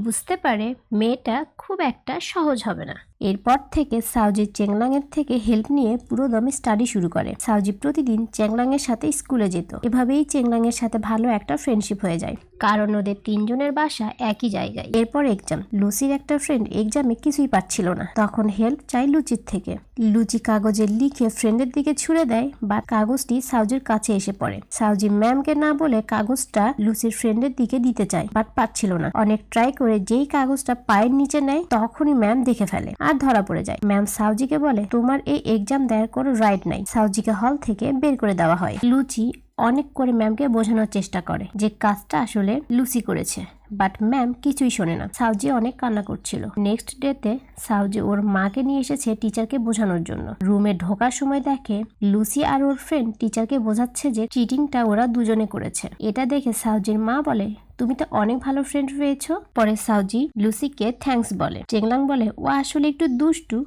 বুঝতে পারে মেয়েটা খুব একটা সহজ হবে না। এরপর থেকে সাউজি চেংলাংয়ের থেকে হেল্প নিয়ে পুরো দমে স্টাডি শুরু করে। সাউজি প্রতিদিন চেংলাংয়ের সাথে স্কুলে যেত। এভাবেই চেংলাংয়ের সাথে ভালো একটা ফ্রেন্ডশিপ হয়ে যায়, কারণ ওদের তিনজনের বাসা একই জায়গায়। এরপর এক্সাম। লুসির একটা ফ্রেন্ড এক্সামে কিছুই পাচ্ছিল না, তখন হেল্প চাই লুচির থেকে। লুচি কাগজে লিখে ফ্রেন্ডের দিকে ছুড়ে দেয়, বা কাগজটি সাউজির কাছে এসে পড়ে। সাউজি ম্যামকে না বলে কাগজটা লুচির ফ্রেন্ডের দিকে দিতে চায়, বাট পাচ্ছিল না। অনেক ট্রাই করে যেই কাগজটা পায়ের নিচে নেয়, তখনই ম্যাম দেখে ফেলে আর ধরা পড়ে যায়। ম্যাম সাউজিকে বলে, তোমার এই এক্সাম দেওয়ার কোনো রাইট নাই। সাউজিকে হল থেকে বের করে দেওয়া হয়। লুচি অনেক করে ম্যামকে বোঝানোর চেষ্টা করে যে কাজটা আসলে লুসি করেছে, বাট ম্যাম কিছুই শোনে না। সাউজি অনেক কান্না করছিল। নেক্সট ডেতে সাউজি ওর মাকে নিয়ে এসেছে টিচারকে বোঝানোর জন্য। রুমে ঢোকার সময় দেখে লুসি আর ওর ফ্রেন্ড টিচারকে বোঝাচ্ছে যে চিটিংটা ওরা দুজনে করেছে। এটা দেখে সাউজির মা বলে, তুমি তো অনেক ভালো ফ্রেন্ড পেয়েছো। পরে সাউজি লুসিকে থ্যাঙ্কস বলে। চেংলাং বলে, ও আসলে একটু দুষ্টু,